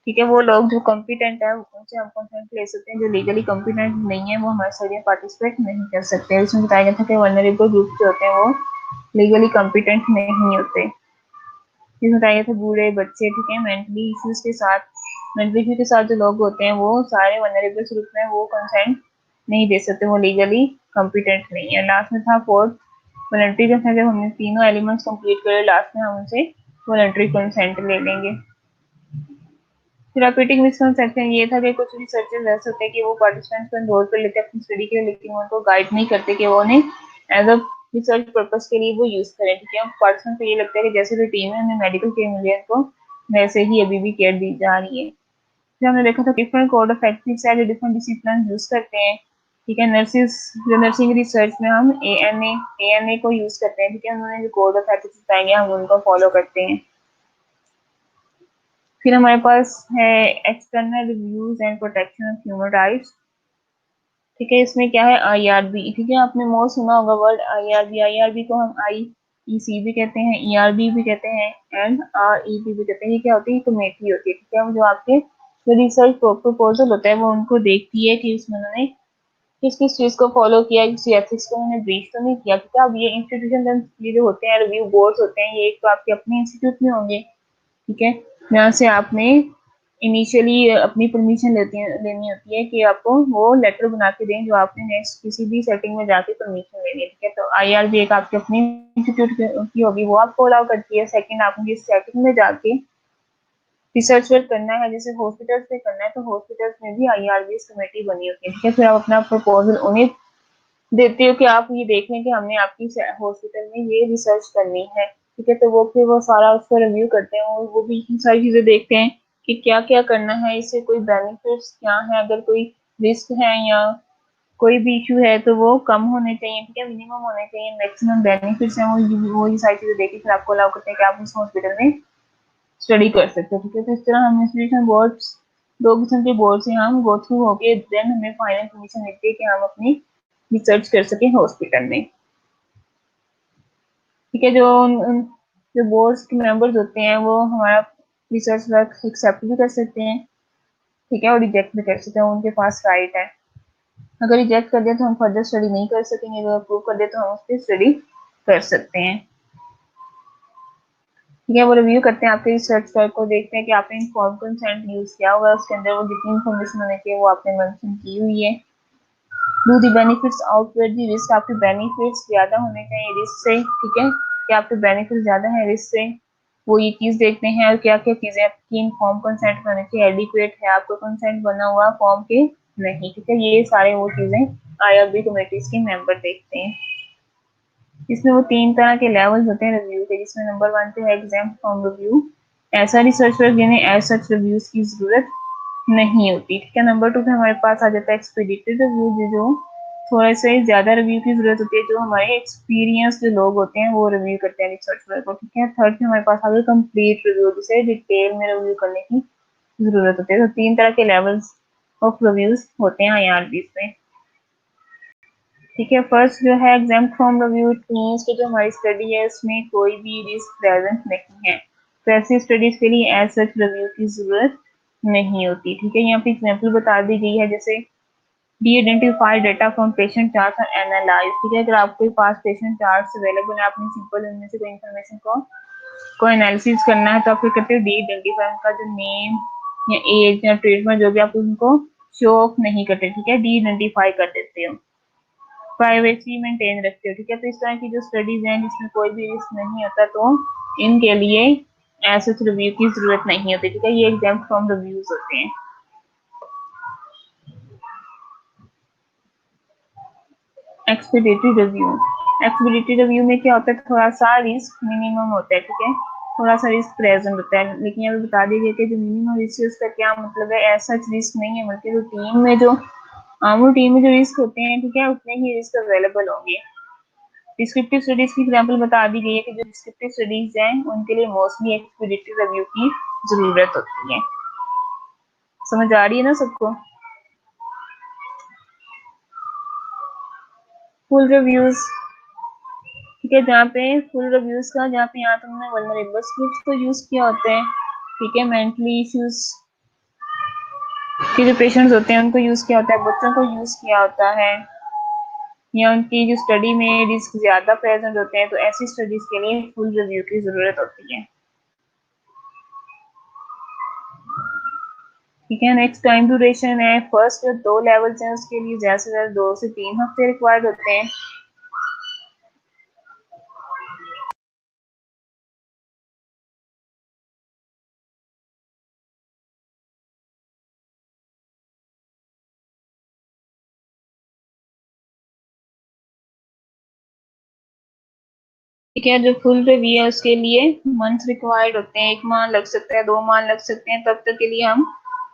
A: ठीक है। वो लोग जो कॉम्पिटेंट है उनसे हम कंसेंट ले सकते हैं, जो लीगली कॉम्पिटेंट नहीं है वो हमारे स्टडी में पार्टिसिपेट नहीं कर सकते। इसमें बताया गया था कि वल्नरेबल ग्रुप जो होते हैं वो लीगली कॉम्पिटेंट नहीं होते। इसमें बताया गया था बूढ़े, बच्चे, ठीक है, मेंटली इश्यूज के साथ जो लोग होते हैं वो सारे वल्नरेबल ग्रुप में वो कंसेंट नहीं दे सकते, वो लीगली कॉम्पिटेंट नहीं है। लास्ट में था फोर्थ वॉलंटरी कंसेंट, जब हमने तीनों एलिमेंट्स कंप्लीट करे लास्ट में हम उनसे वॉलंटरी कंसेंट ले लेंगे। थेरापेटिक मिसकंसेप्शन ये था कि कुछ रिसर्चर्स ऐसे होते हैं कि वो पार्टिसिपेंट्स को एनरोल कर लेते हैं अपनी स्टडी के लिए, लेकिन वो उनको गाइड नहीं करते कि वो उन्हें एज अ रिसर्च पर्पस के लिए वो यूज करें, ठीक है। पार्टिसिपेंट को ये लगता है कि जैसे रूटीन में हमें मेडिकल केयर मिली है तो वैसे ही अभी भी केयर दी जा रही है। फिर हमने देखा था डिफरेंट कोड ऑफ एथिक्स है जो डिफरेंट डिसिप्लिन यूज करते हैं, ठीक है। नर्सिस, जो नर्सिंग रिसर्च में हम ए एन ए को यूज करते हैं, ठीक है। उन्होंने जो कोड ऑफ एथिक्स बताएंगे हम उनको फॉलो करते हैं। फिर हमारे पास है external reviews and protection of human rights, ठीक है। इसमें क्या है, आईआरबी, ठीक है। आपने मोस्ट सुना होगा वर्ड आईआरबी। आईआरबी को हम आईईसी भी कहते हैं, ईआरबी भी कहते हैं, एंड आरईबी भी कहते हैं। ये क्या होती है, कमेटी होती है, ठीक है। जो आपके जो रिसर्च प्रपोजल होता है वो उनको देखती है कि उसमें उन्होंने किस किस चीज को फॉलो किया, किसी एथिक्स को उन्होंने ब्रीच तो नहीं किया, ठीक है। अब ये इंस्टीट्यूशन ये जो होते हैं रिव्यू बोर्ड होते हैं, ये एक तो आपके अपने इंस्टीट्यूट में होंगे, ठीक है। यहाँ से आपने इनिशियली अपनी परमिशन लेनी होती है कि आपको वो लेटर बना के दें जो आपने नेक्स्ट किसी भी सेटिंग में जाके परमिशन लेनी है, ठीक है। तो आईआरबी एक आपके अपने इंस्टीट्यूट की होगी, वो आपको अलाउ करती है। सेकंड, आपने जिस सेटिंग में जाके रिसर्च वर्क करना है, जैसे हॉस्पिटल्स में करना है, तो हॉस्पिटल्स में भी आईआरबी कमेटी बनी होती है, ठीक है। फिर आप अपना प्रपोजल उन्हें देते हो कि आप ये देख लें कि हमने आपकी हॉस्पिटल में ये रिसर्च करनी है, ठीक है। तो वो फिर वो सारा उसको रिव्यू करते हैं और वो भी सारी चीजें देखते हैं कि क्या क्या करना है, इससे कोई बेनिफिट्स क्या है, अगर कोई रिस्क है या कोई भी इशू है तो वो कम होने चाहिए, ठीक है, मिनिमम होने चाहिए, मैक्सिमम बेनिफिट्स हैं वो ये सारी चीजें देखिए फिर आपको अलाउ करते हैं कि आप उस हॉस्पिटल में स्टडी कर सकते हो, ठीक है। तो इस तरह हम इंस्टीट्यूशन बोर्ड्स, दो किस्म के बोर्ड से हम गो थ्रू होके देन हमें फाइनल परमिशन मिलती है कि हम अपनी रिसर्च कर सके हॉस्पिटल में, ठीक है। जो बोर्ड्स के मेंबर्स होते हैं वो हमारा रिसर्च वर्क एक्सेप्ट भी कर सकते हैं, ठीक है, और रिजेक्ट भी कर सकते हैं, उनके पास राइट है। अगर रिजेक्ट कर दिया तो हम फर्दर स्टडी नहीं कर सकेंगे, अगर अप्रूव कर दिया तो हम उस पर स्टडी कर सकते हैं, ठीक है। वो रिव्यू करते हैं आपके रिसर्च वर्क को, देखते हैं कि आपने इन्फॉर्म कंसेंट यूज किया होगा, उसके अंदर वो जितनी इन्फॉर्मेशन होनी चाहिए वो आपने मेंशन की हुई है। Do the benefits outerwear the risk, आपके बेनिफिट्स ज्यादा होने चाहिए रिस्क से, ठीक है, कि आपके बेनिफिट्स ज्यादा है रिस्क से, वो ये चीज देखते हैं। और क्या क्या चीजें आपकी इनफॉर्म कंसेंट होने चाहिए, एडिक्वेट है आपका कंसेंट बना हुआ फॉर्म के नहीं, ठीक है। ये सारे वो चीजें आईआरबी कमेटीज के मेंबर देखते हैं। इसमें वो 3 तरह के लेवल्स होते हैं रिव्यू के, जिसमें नंबर 1 पे है एग्जाम फ्रॉम रिव्यू, ऐसा रिसर्च वर्क जिन्हें एज सच रिव्यूज की जरूरत नहीं होती। ठीक है, नंबर 2 पे हमारे पास आ जाता है एक्सपीडिटेड रिव्यू, जो थोड़ा से ज्यादा रिव्यू की जरूरत होती है, जो हमारे एक्सपीरियंस जो लोग होते हैं वो रिव्यू करते हैं रिसर्च वर्क को। ठीक है, थर्ड पे हमारे पास आ गया कंप्लीट रिव्यू, जिसे डिटेल में रिव्यू करने की जरूरत होती है। तो 3 तरह के लेवल्स ऑफ रिव्यूज होते हैं IRB में। ठीक है, फर्स्ट जो है exam from review, it means कि जो हमारी स्टडी है उसमें कोई भी रिस्क प्रेजेंट नहीं है, तो ऐसी स्टडीज के लिए एज सच रिव्यू की जरूरत नहीं होती। ठीक है, यहाँ पे एग्जाम्पल बता दी गई है, जैसे D identify data from patient chart और एनालाइज। ठीक है, अगर आपके पास पेशेंट चार्ट अवेलेबल है, आपने सिंपल इनमें से कोई इन्फॉर्मेशन को एनालिसिस करना है, तो आप क्या करते हो, डी आइडेंटिफाई उनका जो नेम या एज या ट्रीटमेंट जो भी आप उनको शो ऑफ नहीं करते। ठीक है, डी आइडेंटिफाई कर देते हो, प्राइवेसी मेंटेन रखते हो। ठीक है, तो इस तरह की जो स्टडीज हैं जिसमें कोई भी रिस्क नहीं होता, तो इनके लिए ऐसे रिव्यू की जरूरत नहीं होती। ठीक है, ये एग्जाम फ्रॉम रिव्यूज होते हैं। एक्सपीडिटरी रिव्यू, एक्सपीडिटरी रिव्यू में क्या होता है, थोड़ा सा रिस्क मिनिमम होता है। ठीक है, थोड़ा सा रिस्क प्रेजेंट होता है, लेकिन यहाँ पे बता दीजिए कि जो मिनिमम रिस्क है उसका क्या मतलब है, ऐसा रिस्क नहीं है, बल्कि रूटीन में जो आम रूटीन में जो रिस्क होते हैं, ठीक है, उतने ही रिस्क अवेलेबल होंगे। डिस्क्रिप्टिव स्टडीज की एग्जाम्पल बता दी गई है कि जो डिस्क्रिप्टिव स्टडीज हैं उनके लिए मोस्टली एक्सपीडिटरी रिव्यू की जरूरत होती है। समझ आ रही है ना सबको? फुल रिव्यूज, ठीक है, जहाँ पे फुल रिव्यूज का, जहाँ पे यहाँ तुमने वल्नरेबल्स ग्रुप्स को यूज किया होता है। ठीक है, मेंटली इश्यूज के जो पेशेंट्स होते हैं उनको यूज किया होता है, बच्चों को यूज किया होता है, या उनकी जो स्टडी में रिस्क ज्यादा प्रेजेंट होते हैं, तो ऐसी स्टडीज के लिए फुल रिव्यू की जरूरत होती है। ठीक है, नेक्स्ट टाइम ड्यूरेशन है, फर्स्ट जो 2 लेवल्स हैं उसके लिए ज्यादा से ज्यादा 2 से 3 हफ्ते रिक्वायर्ड होते हैं। ठीक है, जो फुल रिव्यू है उसके लिए मंथ्स रिक्वायर्ड होते हैं, 1 माह लग सकता है, 2 माह लग सकते हैं, तब तक के लिए हम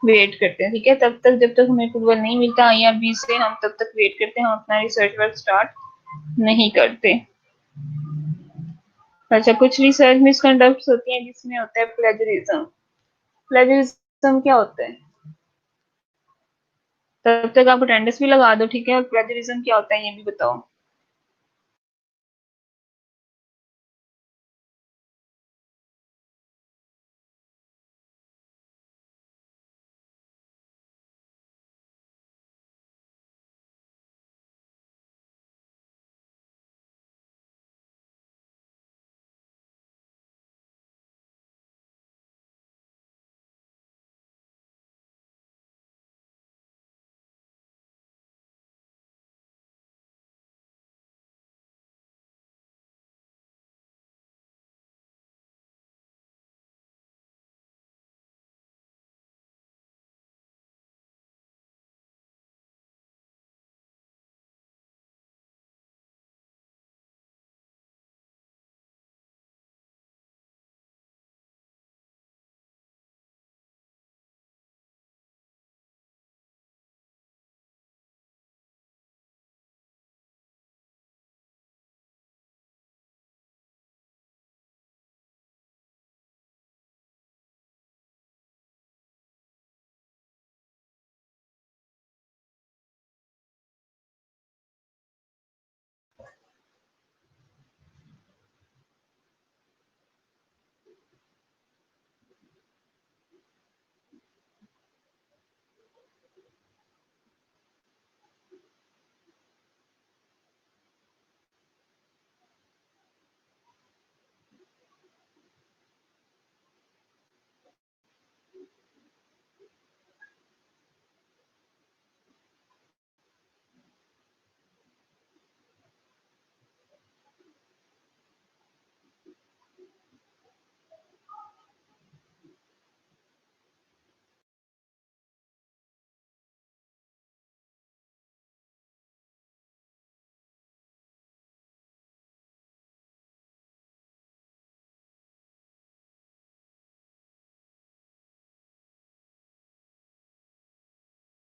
A: वेट करते हैं। ठीक है, तब तक जब तक हमें अप्रूवल नहीं मिलता IRB से, हम तब तक वेट करते हैं, हम अपना रिसर्च वर्क स्टार्ट नहीं करते। अच्छा, कुछ रिसर्च मिसकंडक्ट होती हैं जिसमें होता है प्लेजरिज्म। प्लेजरिज्म क्या होता है? तब तक आप अटेंडेंस भी लगा दो। ठीक है, और प्लेजरिज्म क्या होता है ये भी बताओ।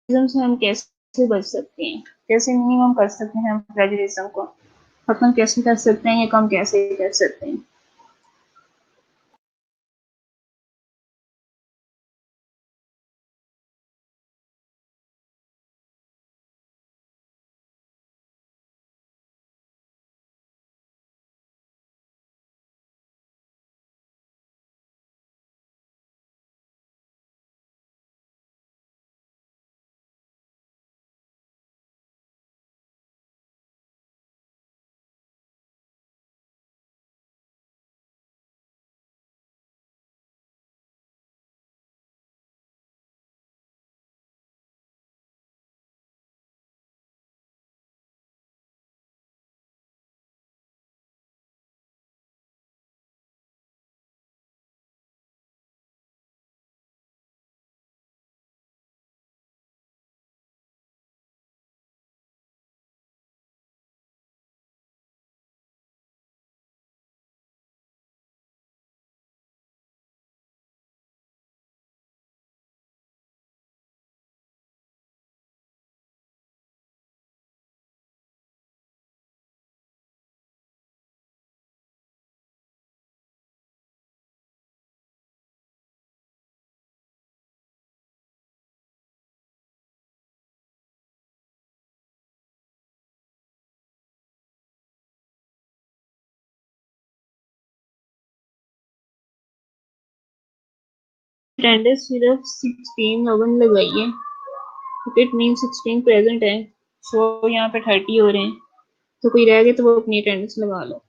A: से हम कैसे बच सकते हैं, कैसे मिनिमम कर सकते हैं हम प्लेजरिज्म को खत्म कैसे कर सकते हैं या कम कैसे कर सकते हैं? अटेंडेंस सिर्फ 16 लोगों ने लगाई है, इट मीन 16 प्रेजेंट है, सो यहाँ पे 30 हो रहे हैं, तो कोई रह गए तो वो अपनी अटेंडेंस लगा लो।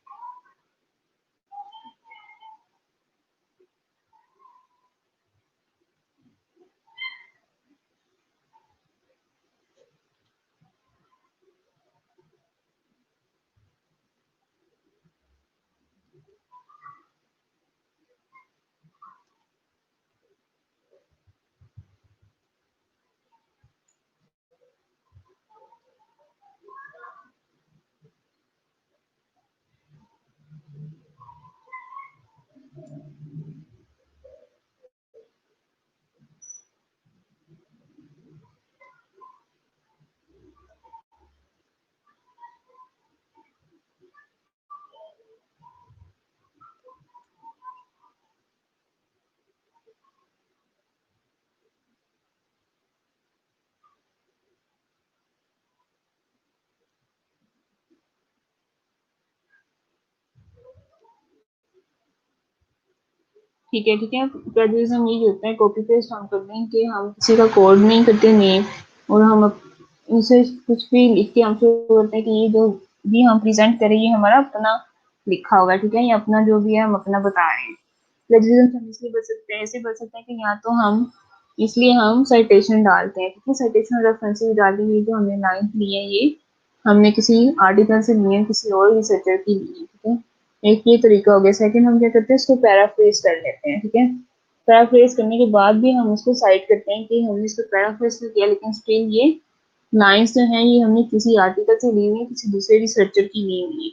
A: ठीक है, प्लेजरिज्म यही होता है, कॉपी पेस्ट हम करते हैं कि हम किसी का कोड नहीं करते नेम, और हम उनसे कुछ भी लिख के हमसे बोलते हैं कि ये जो भी हम प्रेजेंट करें ये हमारा अपना लिखा होगा, ठीक है, ये अपना जो भी है हम अपना बता रहे हैं। प्लेजरिज्म से हम इसलिए बच सकते हैं, ऐसे बच सकते हैं कि या तो हम इसलिए हम साइटेशन डालते हैं, ठीक है, साइटेशन रेफरेंसेस डालते हैं, जो हमने लाइन ली है ये हमने किसी आर्टिकल से लिए हैं, किसी और रिसर्चर की ली है, ठीक है, एक ये तरीका हो गया। सेकंड हम क्या करते हैं, इसको पैराफ्रेज कर लेते हैं, ठीक है, पैराफ्रेज करने के बाद भी हम उसको साइड करते हैं कि हमने इसको पैराफ्रेज तो किया लेकिन स्टिल ये लाइंस जो हैं ये हमने किसी आर्टिकल से ली हुई है, किसी दूसरे रिसर्चर की ली हुई है,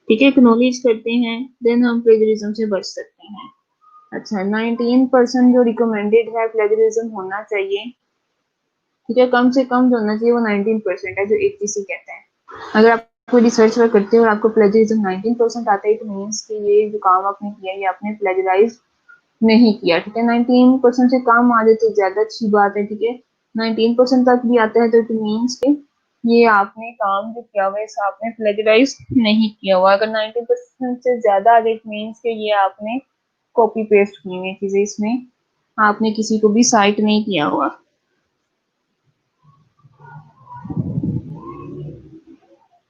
A: ठीक है, एक्नॉलेज करते हैं, देन हम प्लेजरिज्म से बच सकते हैं। अच्छा, 19% जो रिकमेंडेड है प्लेजरिज्म होना चाहिए, ठीक है, कम से कम जो होना चाहिए वो 19% है, जो 80 कहते हैं। अगर आप कोई रिसर्च वर्क करते हो और आपको प्लेजरिज्म 19% आता है तो मीन्स कि ये जो काम आपने किया ये आपने प्लेजराइज नहीं किया, ठीक है, 19% से कम आ जाए तो ज्यादा अच्छी बात है, ठीक है, 19% तक भी आता है तो इट मीन्स कि ये आपने काम जो किया हुआ है इसे आपने प्लेजराइज नहीं किया हुआ। अगर 19% से ज्यादा आ जाए इट मीन्स कि ये आपने कॉपी पेस्ट की हुई चीजें, इसमें आपने किसी को भी साइट नहीं किया हुआ,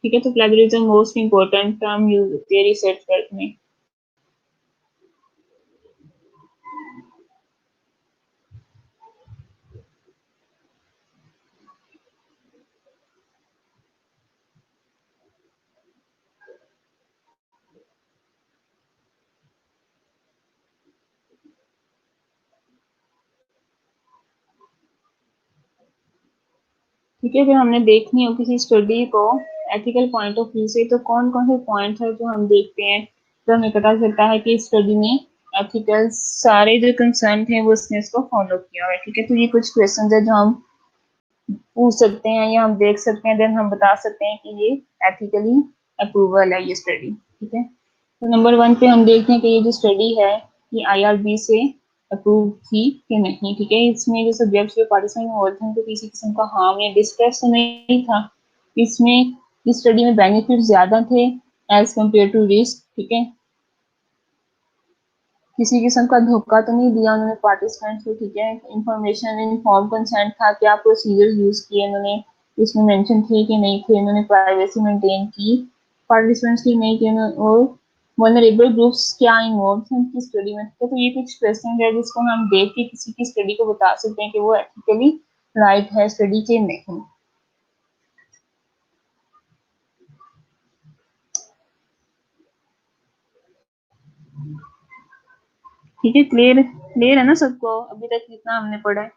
A: ठीक है, तो plagiarism most important term use होती है रिसर्च वर्क में। ठीक है, अगर हमने देखनी हो किसी स्टडी को एथिकल पॉइंट ऑफ व्यू से तो कौन कौन से पॉइंट है जो हम देखते हैं तो हमें पता चलता है कि इस स्टडी में एथिकल सारे जो कंसर्न थे वो उसने इसको फॉलो किया हुआ है, ठीक है। तो ये कुछ क्वेश्चन है जो हम पूछ सकते हैं या हम देख सकते हैं, देन हम बता सकते हैं कि ये एथिकली अप्रूवल है ये स्टडी, ठीक है। तो नंबर 1 पे हम देखते हैं कि ये जो स्टडी है ये IRB से अप्रूव थी कि नहीं, ठीक है। इसमें जो सब्जेक्ट्स जो पार्टिसिपेंट हुए थे उनको किसी किस्म का हार्म या डिस्ट्रेस तो नहीं था। इसमें इस स्टडी में बेनिफिट ज्यादा थे एज कम्पेयर टू रिस्क, ठीक है। किसी किस्म का धोखा तो नहीं दिया उन्होंने पार्टिसिपेंट्स को, ठीक है। इंफॉर्मेशन इनफॉर्म कंसेंट था, क्या प्रोसीजर यूज किए उन्होंने, इसमें मेंशन थे कि नहीं थे, उन्होंने प्राइवेसी मेंटेन की पार्टिसिपेंट्स की नहीं की, और वनरेबल ग्रुप्स क्या इन्वॉल्व थे उनकी स्टडी में। तो ये कुछ क्वेश्चन है जिसको हम देख के किसी की स्टडी को बता सकते हैं कि वो एथिकली राइट है स्टडी के नहीं। ठीक है, क्लियर क्लियर है ना सबको अभी तक जितना हमने पढ़ा है?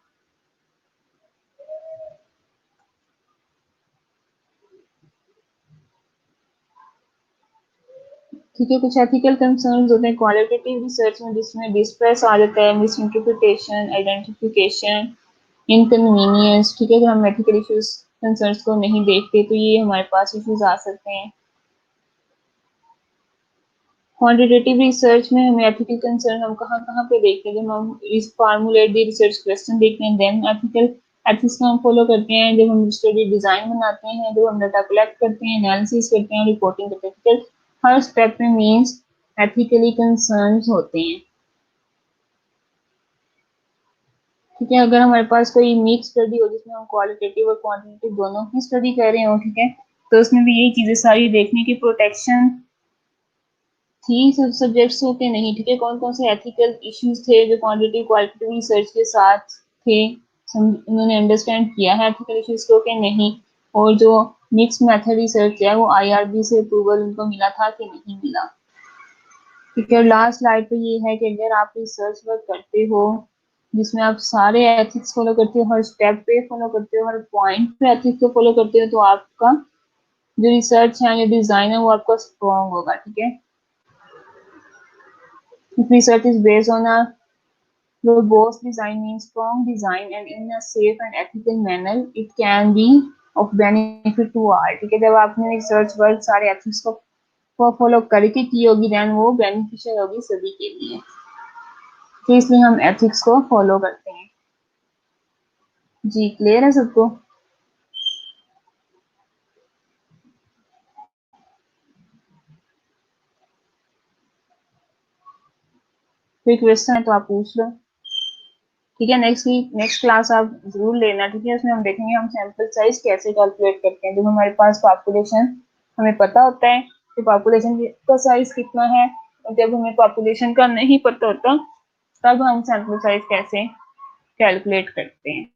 A: ठीक है, कुछ एथिकल कंसर्न्स होते हैं क्वालिटेटिव रिसर्च में जिसमें डिस्ट्रेस आ जाता है, मिस इंटरप्रिटेशन, आइडेंटिफिकेशन, इनकन्वीनियंस, ठीक है। अगर हम एथिकल इश्यूज कंसर्न्स को नहीं देखते तो ये हमारे पास इश्यूज आ सकते हैं। क्वांटिटेटिव रिसर्च में हमें एथिकल कंसर्न हम कहाँ कहाँ पे देखते हैं, जब हम इस फार्मूलेट द रिसर्च क्वेश्चन देखते हैं, देन एथिकल एथिक्स को हम फॉलो करते हैं, जब हम स्टडी डिजाइन बनाते हैं, जब हम डाटा कलेक्ट करते हैं, एनालिसिस करते हैं, रिपोर्टिंग करते हैं, ठीक है। हर स्टेप में मीन्स एथिकली कंसर्न होते हैं, ठीक है। अगर हमारे पास कोई मिक्स स्टडी हो जिसमें हम क्वालिटेटिव और क्वांटिटेटिव दोनों की स्टडी कर रहे हो, ठीक है, तो उसमें भी यही चीजें सारी देखने की प्रोटेक्शन थी सब सब्जेक्ट्स के नहीं, ठीक है। कौन कौन से एथिकल इश्यूज थे जो क्वांटिटेटिव क्वालिटेटिव रिसर्च के साथ थे, उन्होंने अंडरस्टैंड किया है एथिकल इश्यूज को कि नहीं, और जो मिक्स मेथड रिसर्च है वो IRB से अप्रूवल उनको मिला था कि नहीं मिला, ठीक है। लास्ट स्लाइड पे ये है कि अगर आप रिसर्च वर्क करते हो जिसमें आप सारे एथिक्स फॉलो करते हो, हर स्टेप पे फॉलो करते हो, हर पॉइंट पे एथिक्स को फॉलो करते हो, तो आपका जो रिसर्च है या डिजाइन है वो आपका स्ट्रॉन्ग होगा, ठीक है। If research is based on a robust design means strong design and in a safe and ethical manner, it can be of benefit to all, ठीक है। जब आपने रिसर्च वर्क सारे एथिक्स को फॉलो करके की होगी देन वो बेनिफिशियल होगी सभी के लिए, तो इसलिए हम एथिक्स को फॉलो करते हैं। जी क्लियर है सबको? कोई क्वेश्चन है तो आप पूछ लो, ठीक है। नेक्स्ट क्लास आप जरूर लेना, ठीक है। उसमें हम देखेंगे हम सैंपल साइज कैसे कैलकुलेट करते हैं, जब हमारे पास पॉपुलेशन हमें पता होता है कि पॉपुलेशन का साइज कितना है, और जब हमें पॉपुलेशन का नहीं पता होता तब हम सैंपल साइज कैसे कैलकुलेट करते हैं।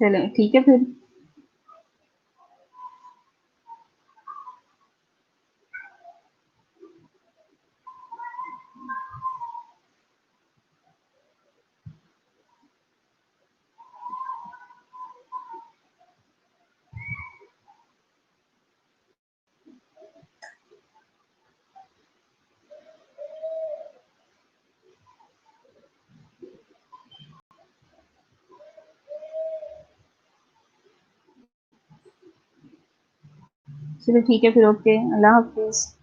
A: चलो ठीक है फिर। चलो ठीक है फिर, ओके, अल्लाह हाफिज।